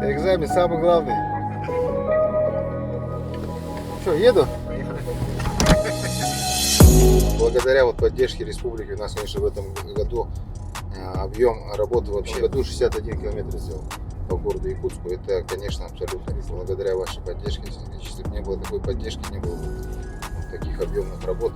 Экзамен самый главный. Что, еду? Благодаря вот поддержке республики у нас, конечно, в этом году объем работы вообще в году 61 километр сделал по городу Якутску. Это, конечно, абсолютно благодаря вашей поддержке. Если бы не было такой поддержки, не было бы таких объемных работ.